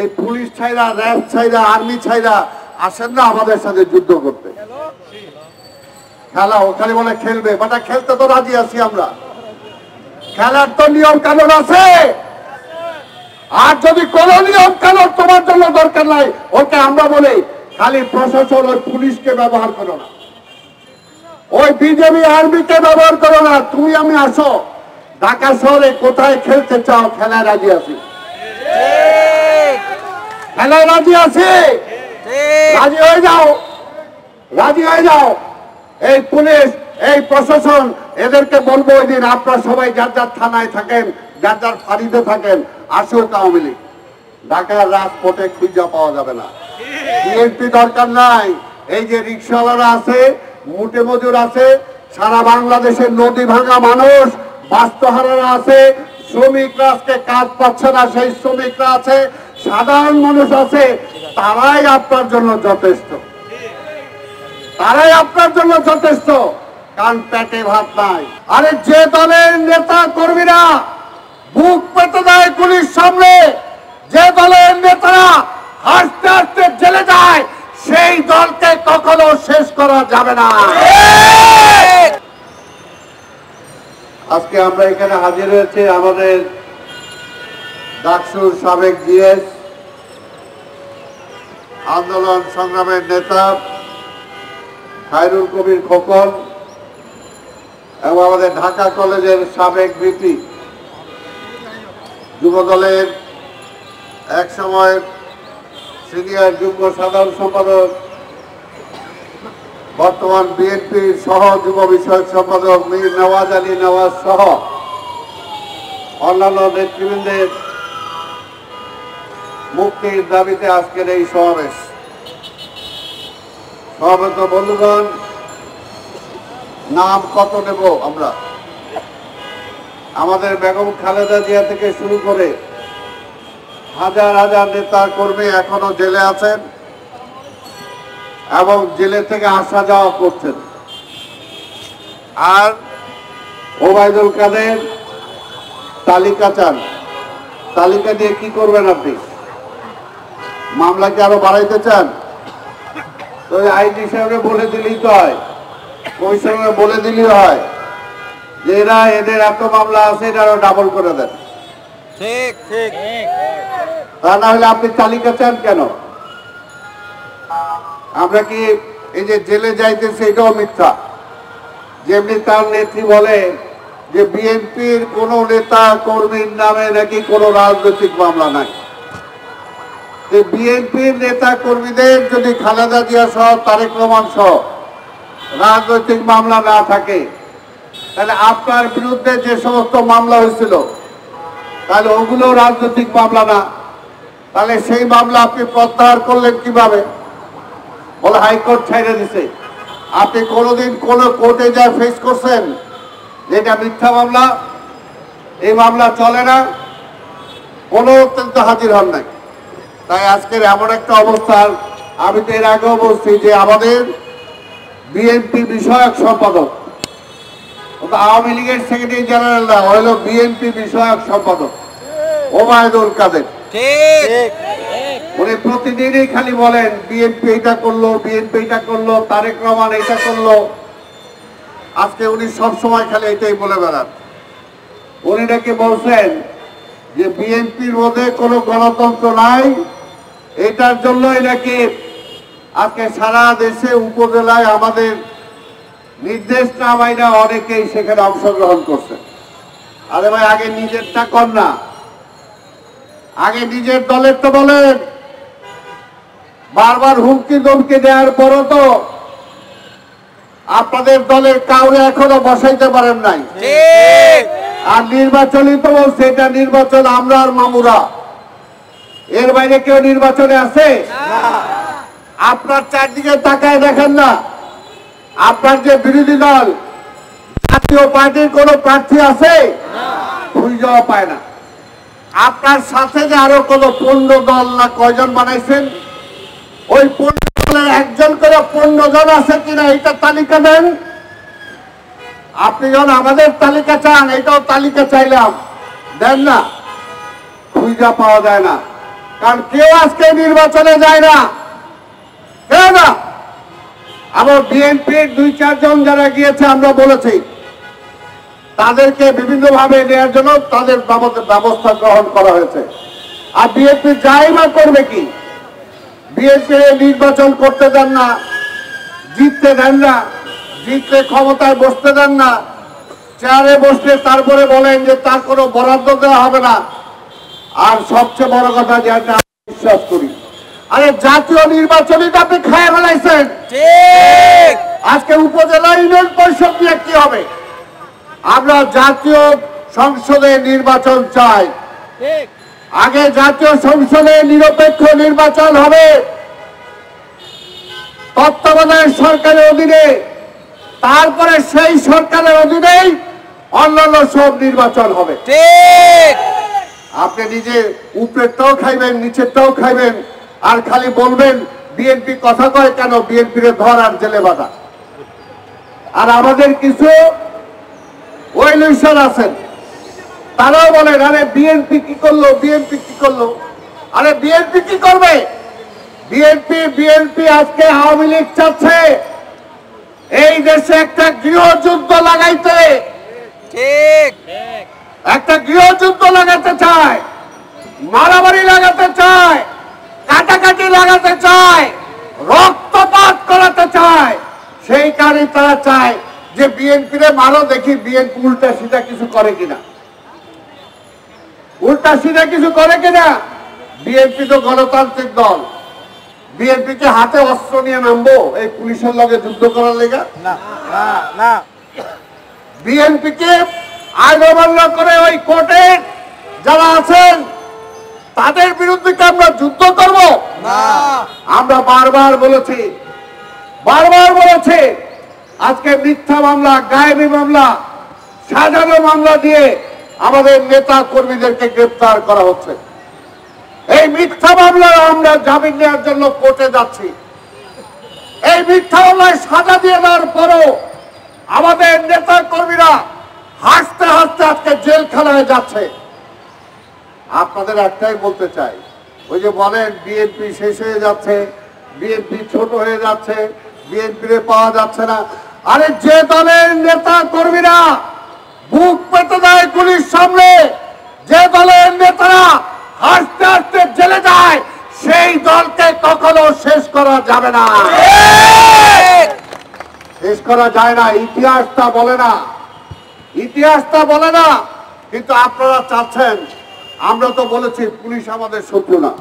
এই পুলিশ ছাইরা, র্যাব ছাইরা, আর্মি ছাইরা আসেন না আমাদের সাথে যুদ্ধ করতে। খেলা ওখানে বলে খেলবে, বাটা খেলতে তো রাজি আছি আমরা। খেলার তো নিয়ম কানুন আছে, আর যদি কোন নিয়ম কানুন তোমার জন্য দরকার নাই, ওকে আমরা বলি খালি প্রশাসন ওই পুলিশকে ব্যবহার করো না, ওই বিজেপি আর্মিকে ব্যবহার করো না। তুমি আমি আসো ঢাকা শহরে কোথায় খেলতে চাও, খেলায় রাজি আছি, খেলায় রাজি আছি, রাজি হয়ে যাও, রাজি হয়ে যাও। এই পুলিশ, এই প্রশাসন, এদেরকে বলবো ওই দিন আপনারা সবাই যার যার থানায় থাকেন, যার যার ফাঁড়িতে থাকেন, আসুক আওয়ামী লীগ। ঢাকার রাজপথে খুঁজে পাওয়া যাবে না, বিএনপি দরকার নাই। এই যে রিক্সাওয়ালারা আছে, মুটে মজুর আছে, সারা বাংলাদেশের নদী ভাঙা মানুষ, বাস্তুহারারা আছে, শ্রমিকরা আজকে কাজ পাচ্ছে না, সেই শ্রমিকরা আছে, সাধারণ মানুষ আছে, তারাই আপনার জন্য যথেষ্ট, তারাই আপনার জন্য যথেষ্ট। কারণ পেটে ভাত নাই। আরে যে দলের নেতা কর্মীরা বুক পেতে দেয় পুলিশ সামনে, যে দলের নেতারা হাসতে হাসতে জেলে যায়, সেই দলকে কখনো শেষ করা যাবে না। আজকে আমরা এখানে হাজির হয়েছে আমাদের ডাকসুর সাবেক জিএস, আন্দোলন সংগ্রামের নেতা খায়রুল কবির খোকন এবং আমাদের ঢাকা কলেজের সাবেক ভিপি, যুবদলের এক সময় সিনিয়র যুগ্ম সাধারণ সম্পাদক, বর্তমান বিএনপির সহ যুব বিষয়ক সম্পাদক মীর নওয়াজ আলী নওয়াজ সহ অন্যান্য নেতৃবৃন্দের মুক্তির দাবিতে আজকের এই সমাবেশ। সমাবেত বন্ধুগণ, নাম কত নেব আমরা? আমাদের বেগম খালেদা জিয়া থেকে শুরু করে হাজার হাজার নেতা কর্মী এখনো জেলে আছেন এবং জেলে থেকে আসা যাওয়া করছেন। আর ওবায়দুল কাদের তালিকা চান, তালিকা দিয়ে কি করবেন আপনি? মামলা কি আরো বাড়াইতে চান? তো আইজি সাহেবরে বলে দিলেই তো হয়, কমিশনারে বলে দিলেই হয় যে এদের এত মামলা আছে, এটা আরো ডাবল করে দেন। ঠিক ঠিক। তা না হলে আপনি তালিকা চান কেন? আমরা কি এই যে জেলে যাইতেছে এটাও মিথ্যা। যেমনি তার নেত্রী বলে যে বিএনপির কোন নেতা কর্মীর নামে নাকি কোনো রাজনৈতিক মামলা নাই। বিএনপির নেতা কর্মীদের যদি খালেদা জিয়া সহ তারেক রহমান সহ রাজনৈতিক মামলা না থাকে, তাহলে আপনার বিরুদ্ধে যে সমস্ত মামলা হয়েছিল তাহলে ওগুলো রাজনৈতিক মামলা না, তাহলে সেই মামলা আপনি প্রত্যাহার করলেন কিভাবে? বলে হাইকোর্ট ছেড়ে দিছে। আপনি কোনোদিন কোন কোর্টে যা ফেস করছেন যেটা মিথ্যা মামলা, এই মামলা চলে না, কোনো অত্যন্ত হাজির হন নাই। তাই আজকের এমন একটা অবস্থান, আমি তো এর আগেও বলছি যে আমাদের বিএনপি বিষয়ক সম্পাদক, আওয়ামী লীগের সেক্রেটারি জেনারেল না, হলো বিএনপি বিষয়ক সম্পাদক ওবায়দুল কাদের। উনি প্রতিদিনই খালি বলেন বিএনপি এটা করলো, বিএনপি এটা করলো, তারেক রহমান এটা করলো। আজকে উনি সবসময় খালি এটাই বলে বেড়ান। উনি নাকি বলছেন যে বিএনপির মধ্যে কোনো গণতন্ত্র নাই, এটার জন্যই নাকি আজকে সারা দেশে উপজেলায় আমাদের নির্দেশ না মাইনা অনেকেই সেখানে অংশগ্রহণ করছে। আরে ভাই, আগে নিজেরটা কর না, আগে নিজের দলের তো বলেন। বারবার হুমকি ধমকি দেওয়ার পরও তো আপনাদের দলের কাউরে এখনো বসাইতে পারেন নাই। আর নির্বাচনই তো বলছে এটা নির্বাচন আমরা আর মামুরা, এর বাইরে কেউ নির্বাচনে আছে? আপনার চারদিকে তাকায় দেখেন না, আপনার যে বিরোধী দল জাতীয় পার্টির কোন প্রার্থী আছে? খুঁজেও পায় না। আপনার সাথে যে আরো কোন 15 দল না কয়জন বানাইছেন, ওই 15 দলের একজন করে 15 জন আছে কিনা এটা তালিকা দেন। আপনি যখন আমাদের তালিকা চান, এটাও তালিকা চাইলাম, দেন না, খুঁজে পাওয়া যায় না। কারণ কেউ আজকে নির্বাচনে যায় না, কেউ না। আবার বিএনপির 2-4 জন যারা গিয়েছে আমরা বলেছি তাদেরকে বিভিন্ন ভাবে নেওয়ার জন্য তাদের ব্যবস্থা গ্রহণ করা হয়েছে। আর বিএনপি যাই বা করবে কি, বিএনপি নির্বাচন করতে দেন না, জিততে দেন না, জিতলে ক্ষমতায় বসতে দেন না, চেয়ারে বসলে তারপরে বলেন যে তার কোনো বরাদ্দ দেওয়া হবে না। আর সবচেয়ে বড় কথা যেটা বিশ্বাস করি, আরে জাতীয় নির্বাচনই তো আপনি খেয়ে ফেলাইছেন। ঠিক। আজকে উপজেলা ইউনিয়ন পরিষদ দিয়ে কি হবে? আমরা জাতীয় সংসদে নির্বাচন চাই। ঠিক। আগে জাতীয় সংসদে নিরপেক্ষ নির্বাচন হবে, তত্ত্বাবধায়ক সরকারের অধীনে, তারপরে সেই সরকারের অধীনেই অন্যান্য সব নির্বাচন হবে। ঠিক। আপনি নিজে উপরেরটাও খাইবেন, নিচেরটাও খাইবেন, আর খালি বলবেন বিএনপি কথা কয় কেন, বিএনপির ধর আর জেলে বাঁধা। আর আমাদের কিছু ওই লুইসার আছেন, তারাও বলেন আরে বিএনপি কি করলো, বিএনপি কি করলো। আরে বিএনপি কি করবে? বিএনপি আজকে আওয়ামী লীগ চাচ্ছে এই দেশে একটা গৃহযুদ্ধ লাগাইতে, ঠিক। একটা গৃহযুদ্ধ লাগাতে চায়, মারামারি লাগাতে চায়, কাটাকাটি লাগাতে চায়, রক্তপাত করাতে চায়। সেই কারণে তারা চায় যে বিএনপিরে মারো, দেখি বিএনপি উল্টা সিধা কিছু করে কিনা, উল্টা সিধা কিছু করে কিনা। বিএনপি তো গণতান্ত্রিক দল, বিএনপি কে হাতে অস্ত্র নিয়ে নামবো এই পুলিশের লগে যুদ্ধ করার লেগা? না না না। বিএনপি কে আইন অমান্য করে ওই কোর্টে যারা আছেন তাদের বিরুদ্ধে কি আমরা যুদ্ধ করব? না। আমরা বারবার বলেছি, আজকে মিথ্যা মামলা, গায়েবী মামলা, সাজানো মামলা দিয়ে আমাদের নেতা কর্মীদেরকে গ্রেফতার করা হচ্ছে। এই মিথ্যা মামলায় আমরা জামিন নেওয়ার জন্য কোর্টে যাচ্ছি। এই মিথ্যা মামলায় সাজা দিয়ে দেওয়ার পরও আমাদের নেতা কর্মীরা হাসতে হাসতে আজকে জেলখানায় যাচ্ছে। আপনাদের একটাই বলতে চাই, ওই যে বলেন বিএনপি শেষ হয়ে যাচ্ছে, বিএনপি ছোট হয়ে যাচ্ছে, বিএনপিরে পাওয়া যাচ্ছে না। আরে যে দলের নেতা কর্মীরা বুক পেতে দেয় গুলির সামনে, যে দলের নেতারা হাসতে হাসতে জেলে যায়, সেই দলকে কখনো শেষ করা যাবে না, শেষ করা যায় না। ইতিহাসটা বলে না, ইতিহাসটা বলে না। কিন্তু আপনারা চাচ্ছেন, আমরা তো বলেছি পুলিশ আমাদের শত্রু না।